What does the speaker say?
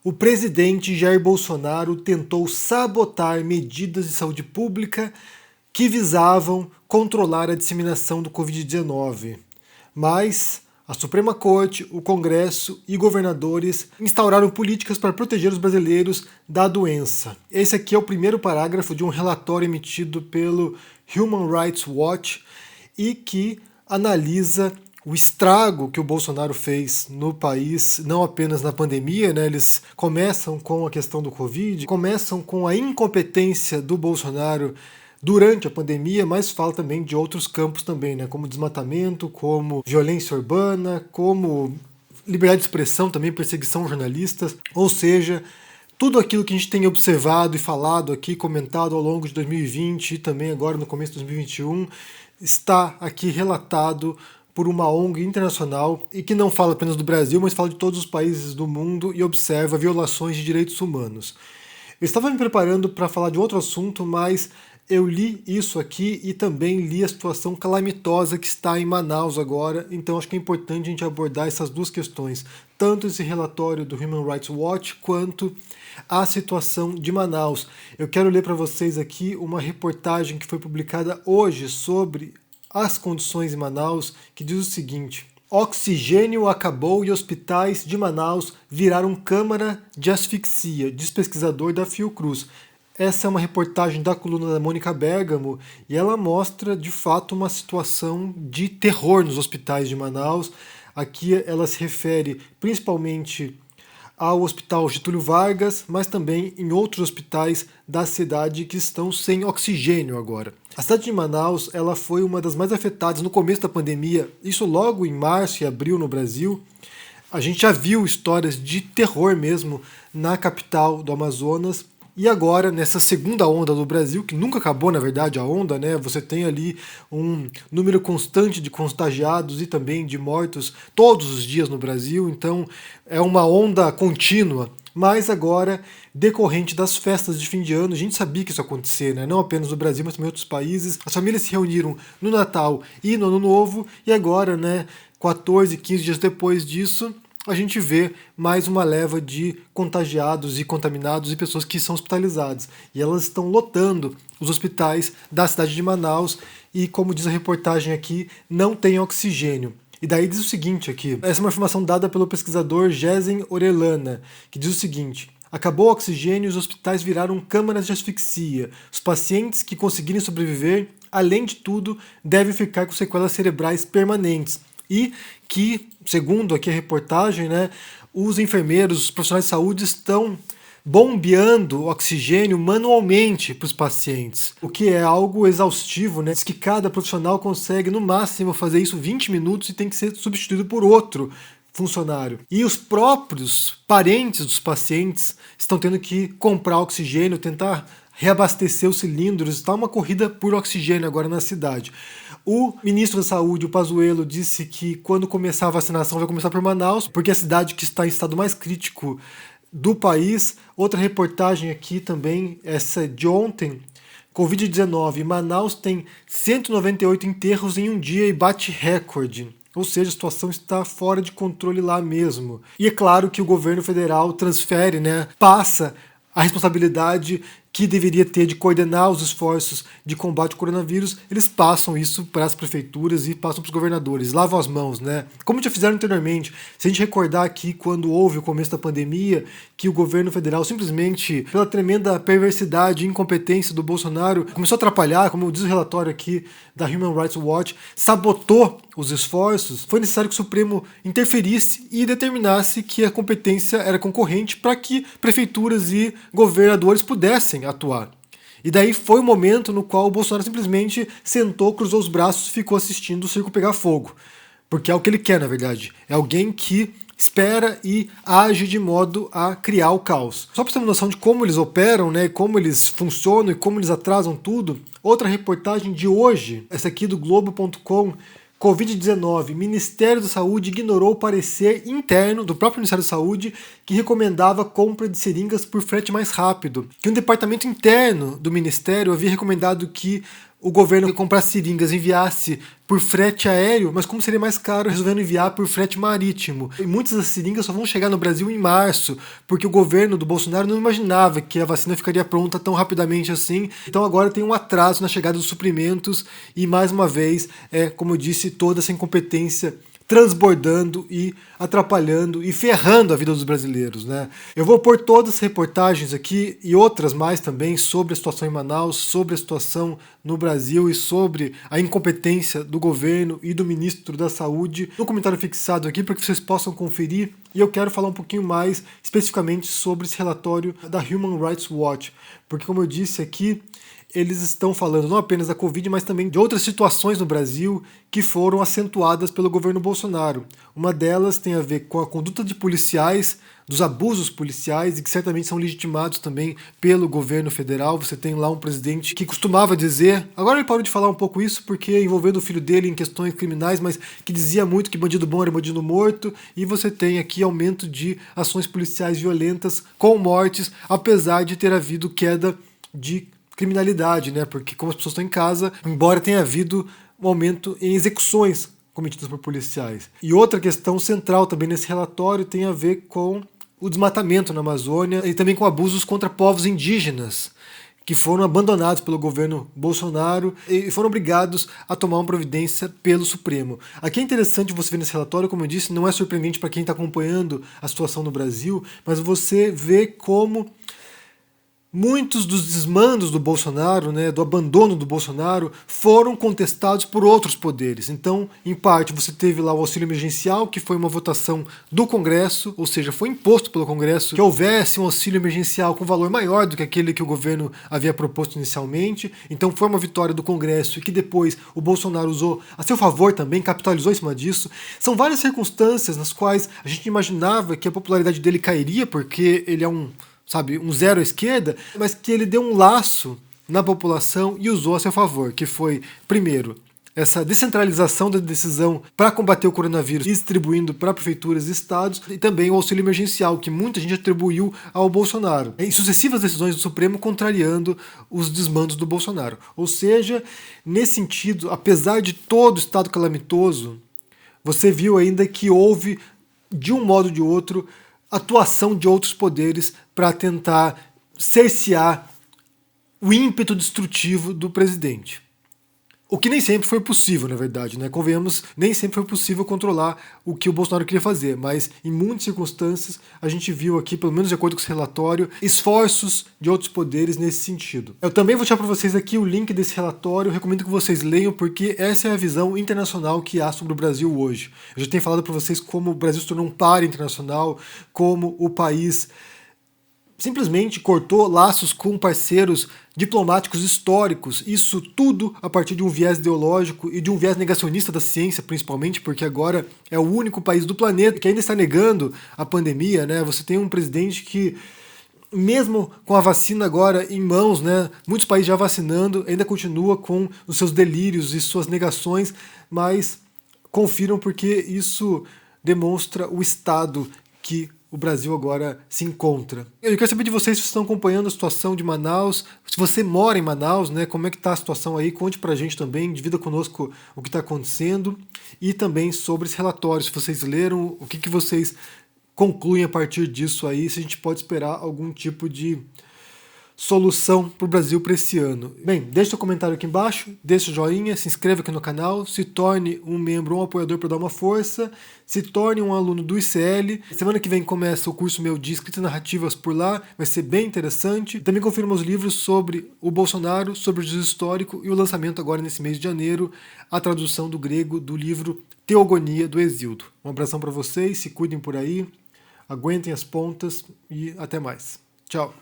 O presidente Jair Bolsonaro tentou sabotar medidas de saúde pública que visavam controlar a disseminação do Covid-19. Mas a Suprema Corte, o Congresso e governadores instauraram políticas para proteger os brasileiros da doença. Esse aqui é o primeiro parágrafo de um relatório emitido pelo Human Rights Watch e que analisa o estrago que o Bolsonaro fez no país, não apenas na pandemia, né? Eles começam com a questão do Covid, começam com a incompetência do Bolsonaro durante a pandemia, mas fala também de outros campos também, né? Como desmatamento, como violência urbana, como liberdade de expressão, também perseguição a jornalistas, ou seja, tudo aquilo que a gente tem observado e falado aqui, comentado ao longo de 2020 e também agora no começo de 2021, está aqui relatado por uma ONG internacional e que não fala apenas do Brasil, mas fala de todos os países do mundo e observa violações de direitos humanos. Eu estava me preparando para falar de outro assunto, mas eu li isso aqui e também li a situação calamitosa que está em Manaus agora, então acho que é importante a gente abordar essas duas questões, tanto esse relatório do Human Rights Watch quanto a situação de Manaus. Eu quero ler para vocês aqui uma reportagem que foi publicada hoje sobre as condições em Manaus, que diz o seguinte: oxigênio acabou e hospitais de Manaus viraram câmara de asfixia, diz pesquisador da Fiocruz. Essa é uma reportagem da coluna da Mônica Bergamo e ela mostra de fato uma situação de terror nos hospitais de Manaus. Aqui ela se refere principalmente ao Hospital Getúlio Vargas, mas também em outros hospitais da cidade que estão sem oxigênio agora. A cidade de Manaus ela foi uma das mais afetadas no começo da pandemia, isso logo em março e abril no Brasil. A gente já viu histórias de terror mesmo na capital do Amazonas. E agora, nessa segunda onda do Brasil, que nunca acabou, na verdade, a onda, né? Você tem ali um número constante de contagiados e também de mortos todos os dias no Brasil, então é uma onda contínua. Mas agora, decorrente das festas de fim de ano, a gente sabia que isso ia acontecer, né? Não apenas no Brasil, mas também em outros países. As famílias se reuniram no Natal e no Ano Novo, e agora, né, 14, 15 dias depois disso, a gente vê mais uma leva de contagiados e contaminados e pessoas que são hospitalizadas. E elas estão lotando os hospitais da cidade de Manaus e, como diz a reportagem aqui, não tem oxigênio. E daí diz o seguinte aqui, essa é uma informação dada pelo pesquisador Gesen Orellana, que diz o seguinte: acabou o oxigênio e os hospitais viraram câmaras de asfixia. Os pacientes que conseguirem sobreviver, além de tudo, devem ficar com sequelas cerebrais permanentes. E que, segundo aqui a reportagem, né, os enfermeiros, os profissionais de saúde estão bombeando oxigênio manualmente para os pacientes, o que é algo exaustivo, né? Diz que cada profissional consegue no máximo fazer isso 20 minutos e tem que ser substituído por outro funcionário. E os próprios parentes dos pacientes estão tendo que comprar oxigênio, tentar reabastecer os cilindros, está uma corrida por oxigênio agora na cidade. O ministro da Saúde, o Pazuello, disse que quando começar a vacinação vai começar por Manaus, porque é a cidade que está em estado mais crítico do país. Outra reportagem aqui também, essa de ontem, Covid-19, Manaus tem 198 enterros em um dia e bate recorde. Ou seja, a situação está fora de controle lá mesmo. E é claro que o governo federal transfere, né, passa a responsabilidade que deveria ter de coordenar os esforços de combate ao coronavírus, eles passam isso para as prefeituras e passam para os governadores, lavam as mãos, né? Como já fizeram anteriormente. Se a gente recordar aqui quando houve o começo da pandemia, que o governo federal simplesmente, pela tremenda perversidade e incompetência do Bolsonaro, começou a atrapalhar, como diz o relatório aqui da Human Rights Watch, sabotou os esforços, foi necessário que o Supremo interferisse e determinasse que a competência era concorrente para que prefeituras e governadores pudessem atuar. E daí foi o momento no qual o Bolsonaro simplesmente sentou, cruzou os braços e ficou assistindo o circo pegar fogo. Porque é o que ele quer, na verdade. É alguém que espera e age de modo a criar o caos. Só para ter uma noção de como eles operam, né, como eles funcionam e como eles atrasam tudo, outra reportagem de hoje, essa aqui do Globo.com, Covid-19, Ministério da Saúde ignorou o parecer interno do próprio Ministério da Saúde que recomendava a compra de seringas por frete mais rápido. Que um departamento interno do Ministério havia recomendado que o governo ia comprar seringas, enviasse por frete aéreo, mas como seria mais caro, resolvendo enviar por frete marítimo. E muitas das seringas só vão chegar no Brasil em março, porque o governo do Bolsonaro não imaginava que a vacina ficaria pronta tão rapidamente assim. Então agora tem um atraso na chegada dos suprimentos e, mais uma vez, como eu disse, toda essa incompetência transbordando e atrapalhando e ferrando a vida dos brasileiros, né? Eu vou pôr todas as reportagens aqui e outras mais também sobre a situação em Manaus, sobre a situação no Brasil e sobre a incompetência do governo e do ministro da Saúde no comentário fixado aqui para que vocês possam conferir. E eu quero falar um pouquinho mais especificamente sobre esse relatório da Human Rights Watch, porque, como eu disse aqui, eles estão falando não apenas da Covid, mas também de outras situações no Brasil que foram acentuadas pelo governo Bolsonaro. Uma delas tem a ver com a conduta de policiais, dos abusos policiais, e que certamente são legitimados também pelo governo federal. Você tem lá um presidente que costumava dizer, agora ele parou de falar um pouco isso porque envolvendo o filho dele em questões criminais, mas que dizia muito que bandido bom era bandido morto, e você tem aqui aumento de ações policiais violentas com mortes, apesar de ter havido queda de criminalidade, né? Porque como as pessoas estão em casa, embora tenha havido um aumento em execuções cometidas por policiais. E outra questão central também nesse relatório tem a ver com o desmatamento na Amazônia e também com abusos contra povos indígenas que foram abandonados pelo governo Bolsonaro e foram obrigados a tomar uma providência pelo Supremo. Aqui é interessante você ver nesse relatório, como eu disse, não é surpreendente para quem está acompanhando a situação no Brasil, mas você vê como muitos dos desmandos do Bolsonaro, né, do abandono do Bolsonaro, foram contestados por outros poderes. Então, em parte, você teve lá o auxílio emergencial, que foi uma votação do Congresso, ou seja, foi imposto pelo Congresso que houvesse um auxílio emergencial com valor maior do que aquele que o governo havia proposto inicialmente. Então, foi uma vitória do Congresso e que depois o Bolsonaro usou a seu favor também, capitalizou em cima disso. São várias circunstâncias nas quais a gente imaginava que a popularidade dele cairia, porque ele é um zero à esquerda, mas que ele deu um laço na população e usou a seu favor, que foi, primeiro, essa descentralização da decisão para combater o coronavírus, distribuindo para prefeituras e estados, e também o auxílio emergencial, que muita gente atribuiu ao Bolsonaro, em sucessivas decisões do Supremo contrariando os desmandos do Bolsonaro. Ou seja, nesse sentido, apesar de todo o estado calamitoso, você viu ainda que houve, de um modo ou de outro, atuação de outros poderes para tentar cercear o ímpeto destrutivo do presidente. O que nem sempre foi possível, na verdade, né? Convenhamos, nem sempre foi possível controlar o que o Bolsonaro queria fazer, mas em muitas circunstâncias a gente viu aqui, pelo menos de acordo com esse relatório, esforços de outros poderes nesse sentido. Eu também vou deixar para vocês aqui o link desse relatório, eu recomendo que vocês leiam, porque essa é a visão internacional que há sobre o Brasil hoje. Eu já tenho falado para vocês como o Brasil se tornou um par internacional, como o país simplesmente cortou laços com parceiros diplomáticos históricos, isso tudo a partir de um viés ideológico e de um viés negacionista da ciência, principalmente, porque agora é o único país do planeta que ainda está negando a pandemia, né? Você tem um presidente que, mesmo com a vacina agora em mãos, né, muitos países já vacinando, ainda continua com os seus delírios e suas negações, mas confiram porque isso demonstra o estado que o Brasil agora se encontra. Eu quero saber de vocês se vocês estão acompanhando a situação de Manaus, se você mora em Manaus, né, como é que está a situação aí, conte pra gente também, divida conosco o que está acontecendo e também sobre esse relatório, se vocês leram, o que vocês concluem a partir disso aí, se a gente pode esperar algum tipo de solução para o Brasil para esse ano. Bem, deixe seu comentário aqui embaixo, deixe o joinha, se inscreva aqui no canal, se torne um membro ou um apoiador para dar uma força, se torne um aluno do ICL. Semana que vem começa o curso meu de escritas narrativas por lá, vai ser bem interessante. Também confira meus livros sobre o Bolsonaro, sobre o juízo histórico e o lançamento agora nesse mês de janeiro, a tradução do grego do livro Teogonia do Hesíodo. Um abração para vocês, se cuidem por aí, aguentem as pontas e até mais. Tchau!